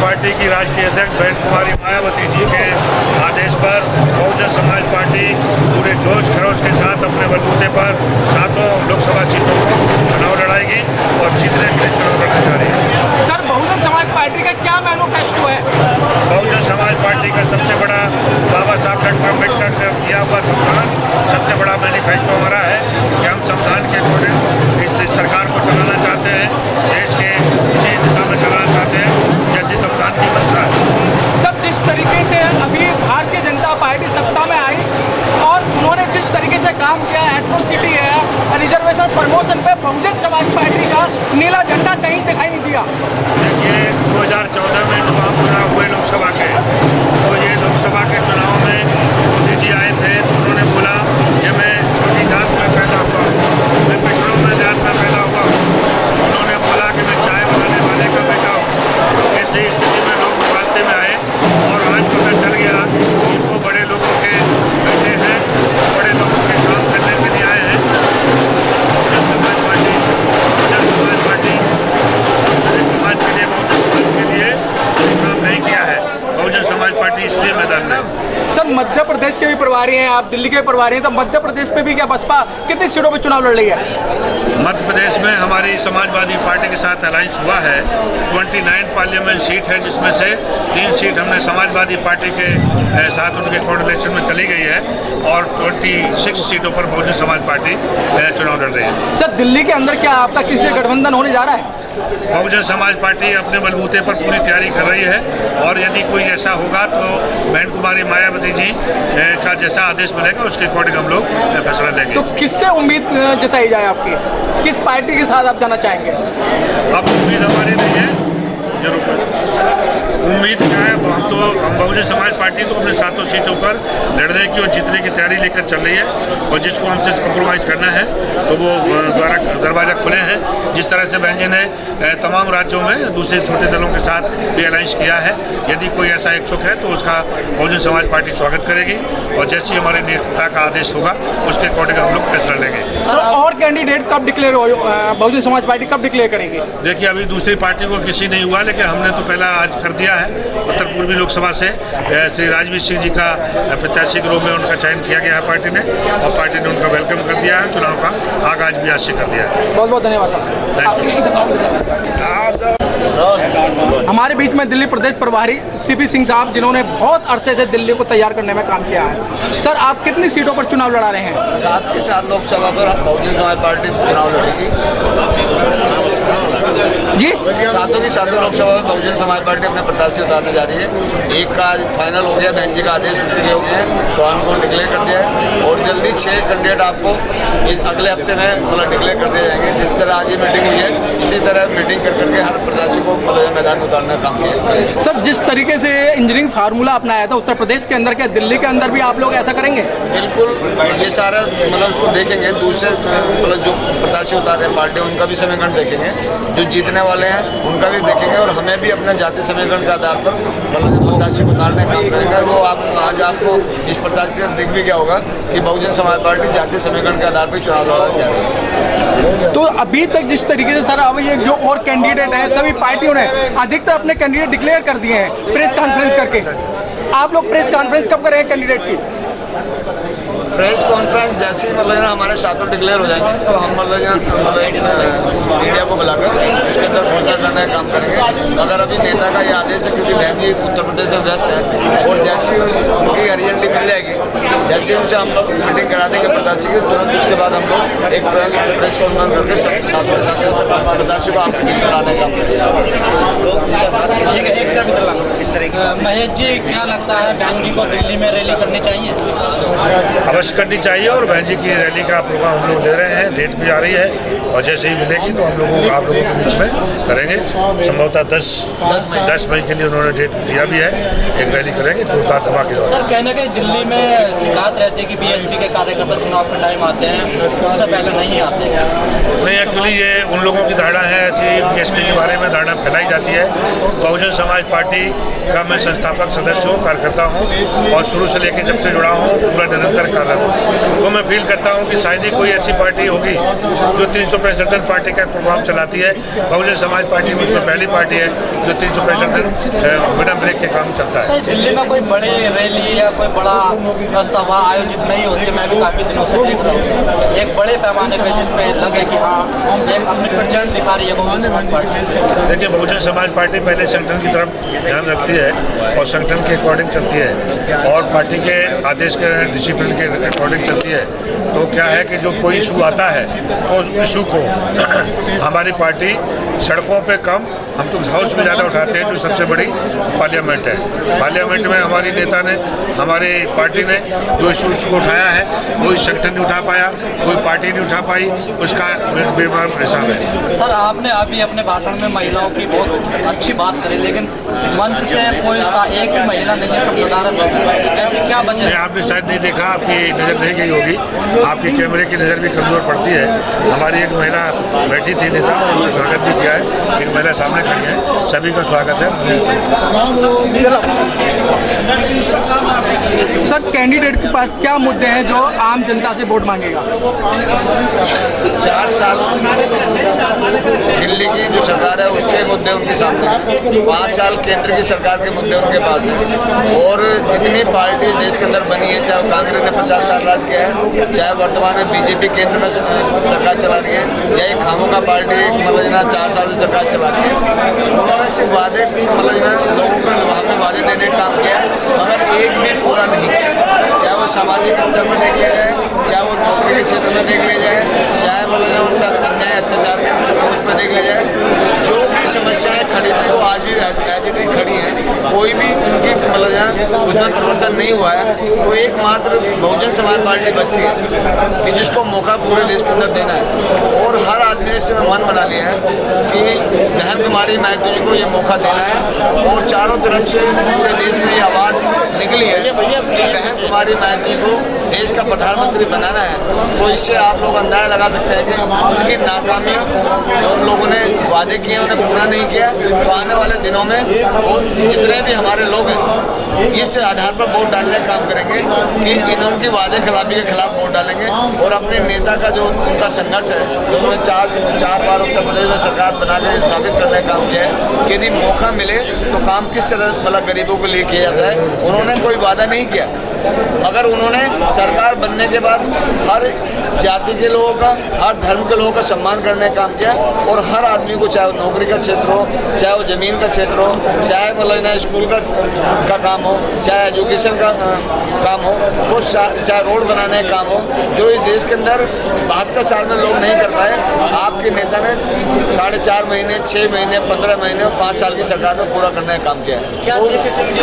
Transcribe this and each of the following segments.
Party की राष्ट्रीय अध्यक्ष बहन कुमारी मायावती जी के आदेश पर बहुजन समाज पार्टी पूरे जोश खरोश के साथ अपने बलबूते पर 7 लोकसभा सीटों को चुनाव लड़ाएगी और जीतने के लिए चुनाव लड़ने जा रही है। सर, बहुजन समाज पार्टी का क्या मैनिफेस्टो है? बहुजन समाज पार्टी का सबसे बड़ा बाबा साहब डॉक्टर अम्बेडकर का दिया हुआ संविधान सबसे बड़ा मैनिफेस्टो हमारा है कि हम संविधान के अकॉर्डिंग इस सरकार को चलाना चाहते हैं, देश के उसी दिशा में चलाना चाहते हैं जैसी संविधान की मंशा है। सर, जिस तरीके से अभी भारतीय जनता पार्टी सत्ता में आई और उन्होंने जिस तरीके से काम किया, एट्रोसिटी है, रिजर्वेशन प्रमोशन पे बहुजन समाज पार्टी का नीला झंडा कहीं दिखाई नहीं दिया। देखिए, 2014 में जो आम चुनाव हुए लोकसभा के, तो ये लोकसभा के चुनाव में मोदी जी आए थे तो उन्होंने बोला कि मैं छोटी जात में पैदा हुआ हूँ, मैं पिछड़ों में जात में पैदा हुआ हूँ। उन्होंने बोला कि मैं चाय बनाने वाले का बेटा हूँ। ऐसी स्थिति में लोग मुकाबले में आए और आज पता चल गया कि वो बड़े लोगों के बेटे हैं, बड़े लोगों के काम करने के लिए आए हैं। बहुजन समाज पार्टी मेरे समाज के लिए, बहुजन समाज के लिए कोई काम नहीं किया है। बहुजन समाज पार्टी इसलिए मैदान में। सर, मध्य प्रदेश के भी प्रभारी हैं आप, दिल्ली के प्रभारी हैं, तो मध्य प्रदेश पे भी क्या बसपा कितनी सीटों पे चुनाव लड़ रही है? मध्य प्रदेश में हमारी समाजवादी पार्टी के साथ अलायंस हुआ है। 29 पार्लियामेंट सीट है, जिसमें से 3 सीट हमने समाजवादी पार्टी के साथ उनके कोऑर्डिनेशन में चली गई है और 26 सीटों पर बहुजन समाज पार्टी चुनाव लड़ रही है। सर, दिल्ली के अंदर क्या आपका किसी गठबंधन होने जा रहा है? बहुजन समाज पार्टी अपने बलबूते पर पूरी तैयारी कर रही है और यदि कोई ऐसा होगा तो बहन कुमारी मायावती जी का जैसा आदेश मिलेगा उसके अकॉर्डिंग हम लोग फैसला लेंगे। तो किससे उम्मीद जताई जाए आपकी, किस पार्टी के साथ आप जाना चाहेंगे? अब उम्मीद हमारी नहीं है, जरूर उम्मीद क्या है, हम बहुजन समाज पार्टी तो अपने 7 सीटों पर लड़ने की और जीतने की तैयारी लेकर चल रही है और जिसको हमसे कंप्रोमाइज़ करना है तो वो दरवाजा खुले हैं। जिस तरह से बहन जी ने तमाम राज्यों में दूसरे छोटे दलों के साथ भी अलायंस किया है, यदि कोई ऐसा इच्छुक है तो उसका बहुजन समाज पार्टी स्वागत करेगी और जैसी हमारे नेता का आदेश होगा उसके अकॉर्डिंग हम लोग फैसला लेंगे। सर, और कैंडिडेट कब डिक्लेयर हो, बहुजन समाज पार्टी कब डिक्लेयर करेगी? देखिए, अभी दूसरी पार्टी को किसी नहीं हुआ, लेकिन हमने तो पहला आज कर दिया है। उत्तर पूर्वी लोकसभा से श्री राजवीर सिंह जी का प्रत्याशी के रूप में उनका चयन किया गया है पार्टी ने और पार्टी ने उनका वेलकम कर दिया है। चुनाव का आगाज भी आज से कर दिया है। बहुत बहुत धन्यवाद सर। हमारे बीच में दिल्ली प्रदेश प्रभारी सीपी सिंह साहब, जिन्होंने बहुत अरसे से दिल्ली को तैयार करने में काम किया है। सर, आप कितनी सीटों पर चुनाव लड़ा रहे हैं? 7 की 7 लोकसभा पर बहुजन समाज पार्टी चुनाव लड़ेगी जी। 7 की 7 लोकसभा में बहुजन समाज पार्टी अपने प्रत्याशी उतारने जा रही है। एक का आज फाइनल हो गया, बहन जी का आदेश उतरे हो गया है तो उनको डिक्लेयर कर दिया है और जल्दी 6 कैंडिडेट आपको इस अगले हफ्ते में मतलब डिक्लेयर कर दिए जाएंगे। जिस तरह आज ये मीटिंग हुई है इसी तरह मीटिंग कर करके हर प्रत्याशी को मतलब मैदान में उतारने का काम किया। सर, जिस तरीके से इंजीनियरिंग फार्मूला अपनाया था उत्तर प्रदेश के अंदर, क्या दिल्ली के अंदर भी आप लोग ऐसा करेंगे? बिल्कुल, ये सारा मतलब उसको देखेंगे, दूसरे मतलब जो प्रत्याशी उतारे हैं पार्टी उनका भी समीकरण देखेंगे, जो जीतने वाले हैं उनका भी देखेंगे और हमें भी अपने जाति समीकरण के आधार पर मतलब जो प्रत्याशी को उतारने का काम करेंगे। वो आज आपको इस प्रत्याशी से दिख भी गया होगा कि बहुजन समाज पार्टी जाति समीकरण के आधार पर चुनाव लड़ाने जा रही है। तो अभी तक जिस तरीके से सर अब ये जो और कैंडिडेट हैं सभी पार्टियों ने अधिकतर अपने कैंडिडेट डिक्लेयर कर दिए हैं प्रेस कॉन्फ्रेंस करके। आप लोग प्रेस कॉन्फ्रेंस कब करेंगे कैंडिडेट की? प्रेस कॉन्फ्रेंस जैसे ही मतलब हमारे 7 डिक्लेयर हो जाएंगे तो हम मतलब मीडिया को बुलाकर उसके अंदर घोषणा करने का काम करेंगे। अगर अभी नेता का ये आदेश है, क्योंकि बहन जी उत्तर प्रदेश में व्यस्त है और जैसी उनकी अर्जेंटली मिल जाएगी, जैसे ही उनसे हम लोग मीटिंग करा देंगे प्रत्याशी की, तुरंत उसके बाद हम लोग एक प्रेस कॉन्फ्रेंस करके 7 के साथ प्रत्याशी को आपके बीच में लाने का काम करेंगे। इस तरीके महेश जी, क्या लगता है बहन जी को दिल्ली में रैली करनी चाहिए? अवश्य करनी चाहिए और बहन जी की रैली का प्रोग्राम हम लोग ले रहे हैं, डेट भी आ रही है और जैसे ही मिलेगी तो हम लोगों आप लोगों के बीच में करेंगे। संभवतः 10 मई के लिए उन्होंने डेट दिया भी है, एक रैली करेंगे जोरदार धमाकेदार। सर, कहने के दिल्ली में शिकायत रहती है कि बीएसपी के कार्यकर्ता चुनाव के टाइम आते हैं, उससे पहले नहीं आते हैं। नहीं, एक्चुअली ये उन लोगों की धारणा है, ऐसी बीएसपी के बारे में धारणा फैलाई जाती है। बहुजन समाज पार्टी का मैं संस्था संस्थापक सदस्य हूँ, कार्यकर्ता हूँ और शुरू से लेकर जब से जुड़ा हूँ पूरा निरंतर कार्यरत हूँ। तो मैं फील करता हूँ कि शायद ही कोई ऐसी पार्टी होगी जो 365 दिन पार्टी का प्रोग्राम चलाती है। बहुजन समाज पार्टी उसमें पहली पार्टी है जो 365 दिन बिना ब्रेक के काम चलता है। दिल्ली में कोई बड़ी रैली या कोई बड़ा सभा आयोजित नहीं होती है, मैं भी काफ़ी दिनों से देख रहा हूँ एक बड़े पैमाने पे जिसमें लगे कि हाँ एक अपनी परसेंट दिखा रही है बहुजन समाज पार्टी। देखिए, बहुजन समाज पार्टी पहले संगठन की तरफ ध्यान रखती है और संगठन के अकॉर्डिंग चलती है और पार्टी के आदेश के डिसिप्लिन के अकॉर्डिंग चलती है। तो क्या है कि जो कोई इशू आता है तो उस इशू को हमारी पार्टी सड़कों पे कम, हम तो हाउस में ज़्यादा उठाते हैं जो सबसे बड़ी पार्लियामेंट है। पार्लियामेंट में हमारी नेता ने, हमारी पार्टी ने जो इशूज़ को उठाया है कोई संगठन नहीं उठा पाया, कोई पार्टी नहीं उठा पाई, उसका बेमार हिसाब है। सर, आपने अभी अपने भाषण में महिलाओं की बहुत अच्छी बात करी, लेकिन मंच से कोई एक भी महिला नहीं है, सब नदारत है, ऐसी क्या वजह है? आपने शायद नहीं देखा, आपकी नज़र नहीं गई होगी, आपकी कैमरे की नज़र भी कमज़ोर पड़ती है। हमारी एक महिला बैठी थी नेता, उनका स्वागत भी किया है, एक महिला सामने खड़ी है, सभी का स्वागत है। सर, कैंडिडेट के पास क्या मुद्दे हैं जो आम जनता से वोट मांगेगा? 4 साल दिल्ली की जो सरकार है उसके मुद्दे उनके सामने हैं, 5 साल केंद्र की सरकार के मुद्दे उनके पास हैं और जितनी पार्टी देश के अंदर बनी है, चाहे कांग्रेस ने 50 साल राज किया है, चाहे वर्तमान में बीजेपी केंद्र में सरकार चला रही है या एक खामोका पार्टी मतलब 4 साल से सरकार चला रही है, उन्होंने सिर्फ वादे मतलब लोगों को लुभावने वादे देने का काम किया है मगर एक भी पूरा नहीं किया। चाहे वो सामाजिक स्तर पर देख लिया जाए, चाहे वो नौकरी के क्षेत्र में देख लिया जाए, चाहे मतलब उनका अन्याय अत्याचार उस पर देख लिया जाए, जो भी समस्याएं खड़ी थी वो आज भी एज इट इज खड़ी हैं, कोई भी उनकी मतलब उसमें परिवर्तन नहीं हुआ है। तो एकमात्र बहुजन समाज पार्टी बचती है कि जिसको मौका पूरे देश के अंदर देना है और हर आदमी ने इससे मन बना लिया है कि बहन कुमारी महतो जी को ये मौका देना है और चारों तरफ से पूरे देश में ये आवाज़ निकली है कि बहन कुमारी महतो जी को देश का प्रधानमंत्री बनाना है। तो इससे आप लोग अंदाजा लगा सकते हैं कि उनकी नाकामी जो उन लोगों ने वादे किए उन्हें पूरा नहीं किया। तो आने वाले दिनों में वो जितने भी हमारे लोग हैं इस आधार पर वोट डालने का काम करेंगे कि इनकी वादे खिलाफी के खिलाफ वोट डालेंगे और अपने नेता का जो उनका संघर्ष है जो उन्होंने 4 बार उत्तर प्रदेश में सरकार बना के साबित करने का काम किया है कि यदि मौका मिले तो काम किस तरह मतलब गरीबों के लिए किया जाता है। उन्होंने कोई वादा नहीं किया मगर उन्होंने सरकार बनने के बाद हर जाति के लोगों का, हर धर्म के लोगों का सम्मान करने का काम किया और हर आदमी को, चाहे वो नौकरी का क्षेत्र हो, चाहे वो ज़मीन का क्षेत्र हो, चाहे मतलब स्कूल का काम हो, चाहे एजुकेशन का काम हो, वो चाहे रोड बनाने का काम हो, जो इस देश के अंदर 72 साल में लोग नहीं कर पाए, आपके नेता ने 4.5 महीने, 6 महीने, 15 महीने और 5 साल की सरकार में पूरा करने का काम किया है। क्या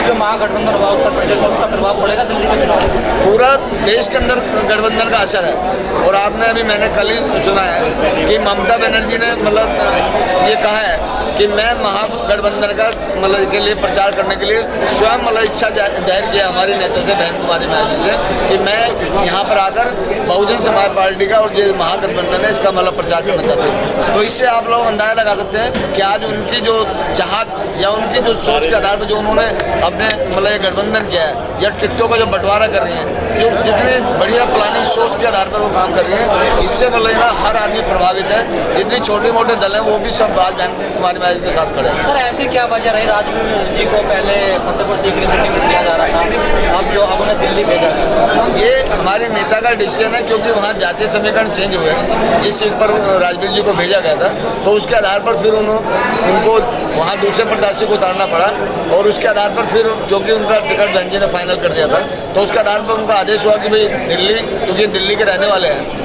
जो महागठबंधन हुआ उत्तर प्रदेश में उसका प्रभाव पड़ेगा दिल्ली में चुनाव? पूरा देश के अंदर गठबंधन का असर है और आपने अभी मैंने कल ही सुना है कि ममता बनर्जी ने मतलब ये कहा है कि मैं महागठबंधन का मतलब के लिए प्रचार करने के लिए स्वयं मतलब इच्छा जाहिर किया हमारी नेता से, बहन कुमारी महतो से, कि मैं यहाँ पर आकर बहुजन समाज पार्टी का और जो महागठबंधन है इसका मतलब प्रचार करना चाहते हैं। तो इससे आप लोग अंदाजा लगा सकते हैं कि आज उनकी जो चाहत या उनकी जो सोच के आधार पर जो उन्होंने अपने मतलब ये गठबंधन किया है या टिकटों का जो बंटवारा कर रही हैं, जो जितने बढ़िया प्लानिंग सोच के आधार पर वो काम कर रही हैं, इससे मतलब हर आदमी प्रभावित है। जितनी छोटे मोटे दल हैं वो भी सब बहन कुमारी महतो के साथ खड़े हैं। सर, ऐसी क्या वजह रही? राजवीर जी को पहले फतेहपुर सीकरी से टिकट दिया जा रहा था, अब उन्हें दिल्ली भेजा गया। ये हमारे नेता का डिसीजन है क्योंकि वहाँ जातीय समीकरण चेंज हुए, जिस सीट पर राजवीर जी को भेजा गया था तो उसके आधार पर फिर उनको वहाँ दूसरे प्रत्याशी को उतारना पड़ा और उसके आधार पर फिर क्योंकि उनका टिकट बहन जी ने फाइनल कर दिया था तो उसके आधार पर उनका आदेश हुआ कि भाई दिल्ली, क्योंकि दिल्ली के रहने वाले हैं,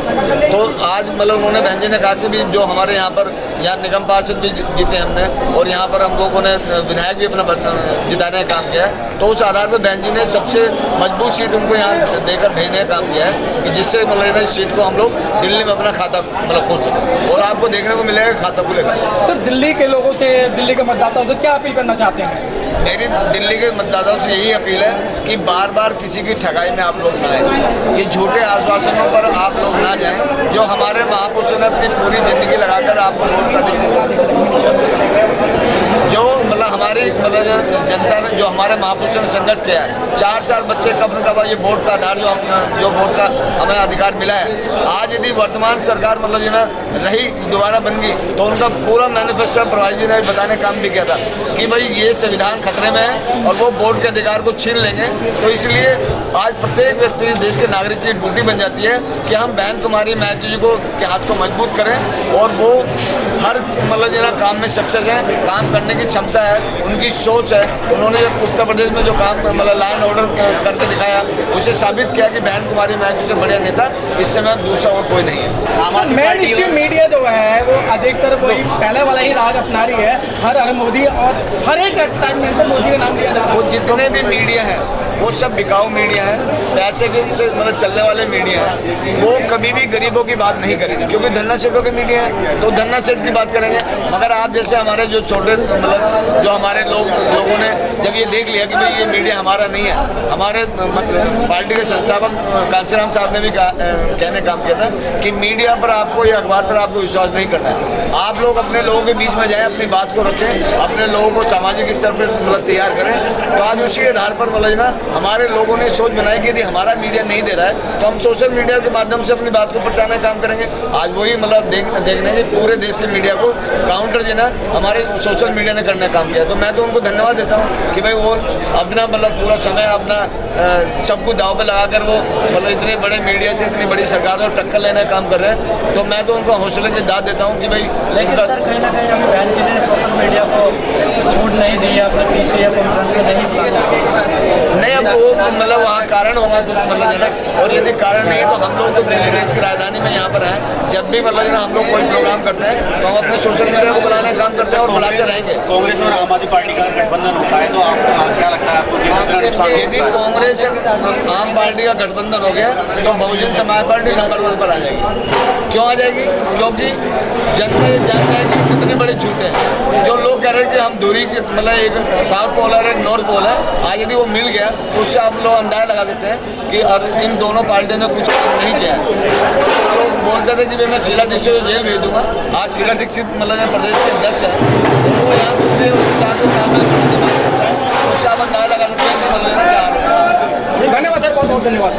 तो आज मतलब उन्होंने बहन जी ने कहा कि भी जो हमारे यहाँ निगम पार्षद भी जीते हमने और यहाँ पर हम लोगों ने विधायक भी अपना जिताने का काम किया है, तो उस आधार पर बहन जी ने सबसे मजबूत सीट उनको यहाँ देकर भेजने का काम किया है कि जिससे मतलब इस सीट को हम लोग दिल्ली में अपना खाता मतलब खोल सकें और आपको देखने को मिलेगा खाता खुलेगा। सर, दिल्ली के लोगों से, दिल्ली के मतदाताओं से क्या अपील करना चाहते हैं? मेरी दिल्ली के मतदाताओं से यही अपील है कि बार बार किसी की ठगाई में आप लोग ना आए, ये झूठे आश्वासनों पर आप लोग ना जाएं। जो हमारे महापुरुषों ने अपनी पूरी ज़िंदगी लगाकर आपको वोट का जो मतलब हमारी मतलब जनता ने जो हमारे महापुरुषों ने संघर्ष किया है, 4 बच्चे कब्र का ये वोट का आधार जो वोट का हमें अधिकार मिला है। आज यदि वर्तमान सरकार मतलब जो ना रही दोबारा बन गई तो उनका पूरा मैनिफेस्टो प्रभारी जी ने बताने काम भी किया था कि भाई ये संविधान खतरे में है और वो वोट के अधिकार को छीन लेंगे। तो इसलिए आज प्रत्येक व्यक्ति देश के नागरिक की ड्यूटी बन जाती है कि हम बहन कुमारी महतो जी को के हाथ को मजबूत करें और वो हर मतलब जो ना काम में सक्सेस है, काम करने की क्षमता है, उनकी सोच है। उन्होंने उत्तर प्रदेश में जो काम मतलब लाइन ऑर्डर करके दिखाया उसे साबित किया कि बहन कुमारी महतो से बढ़िया नेता इस समय दूसरा और कोई नहीं है। मेन स्ट्रीम मीडिया जो है वो अधिकतर वही पहले वाला ही राग अपना रही है, हर मोदी और हर एक एडवर्टाइजमेंट में मोदी का नाम लिया जा रहा है। वो जितने भी मीडिया है वो सब बिकाऊ मीडिया है, पैसे के से मतलब चलने वाले मीडिया है। वो कभी भी गरीबों की बात नहीं करेंगे क्योंकि धन्ना सेठों के मीडिया है तो धन्ना सेठ की बात करेंगे। मगर आप जैसे हमारे जो छोटे मतलब जो हमारे लोगों ने जब ये देख लिया कि भाई ये मीडिया हमारा नहीं है, हमारे पार्टी के संस्थापक कांसीराम साहब ने भी कहने काम किया था कि मीडिया पर आपको या अखबार पर आपको विश्वास नहीं करना है। आप लोग अपने लोगों के बीच में जाएं, अपनी बात को रखें, अपने लोगों को सामाजिक स्तर पर मतलब तैयार करें। तो आज उसी आधार पर मतलब ना हमारे लोगों ने सोच बनाई कि यदि हमारा मीडिया नहीं दे रहा है तो हम सोशल मीडिया के माध्यम से अपनी बात को पहुंचाने का काम करेंगे। आज वही मतलब देखने के पूरे देश के मीडिया को काउंटर जो ना हमारे सोशल मीडिया ने करने का काम किया। तो मैं तो उनको धन्यवाद देता हूँ कि भाई वो अपना मतलब पूरा समय अपना सब कुछ दाव पे लगाकर वो मतलब इतने बड़े मीडिया से इतनी बड़ी सरकार और टक्कर लेने का काम कर रहे हैं। तो मैं तो उनको हौसले की दाद देता हूँ कि भाई लेकिन सर कहीं ना कहीं अपनी बहन जी ने सोशल मीडिया को छूट नहीं दी है, अपने पीसी या कॉन्फ्रेंस में नहीं नहीं। अब वो मतलब वहाँ कारण होगा कुछ मतलब, और यदि कारण नहीं तो हम लोग तो दिल्ली देश की राजधानी में यहाँ पर हैं। जब भी मतलब हम लोग कोई प्रोग्राम करते हैं तो हम अपने सोशल मीडिया को बुलाने का काम करते हैं और बुलाते रहेंगे। कांग्रेस और आम आदमी पार्टी का गठबंधन होता है तो आपको क्या लगता है आपको कितना नुकसान? यदि कांग्रेस आम पार्टी का गठबंधन हो गया तो बहुजन समाज पार्टी नंबर 1 पर आ जाएगी। क्यों आ जाएगी? क्योंकि जनता ये जानता है कि कितने बड़े झूठ हैं। जो लोग कह रहे हैं कि हम दूरी के मतलब एक साउथ पोल और एक नॉर्थ पोल है, आज यदि वो मिल गया तो उससे आप लोग अंदाजा लगा सकते हैं कि और इन दोनों पार्टियों ने कुछ काम नहीं किया है। लोग बोलते थे कि भाई मैं शीला दीक्षित को जेल भेज दूंगा। आज शीला दीक्षित मतलब प्रदेश के अध्यक्ष है तो वो यहाँ बोलते हैं उनके साथ वो तालमेल करने की बात करता है, उससे आप अंदाजा लगा सकते हैं कि मतलब क्या। धन्यवाद सर, बहुत बहुत धन्यवाद।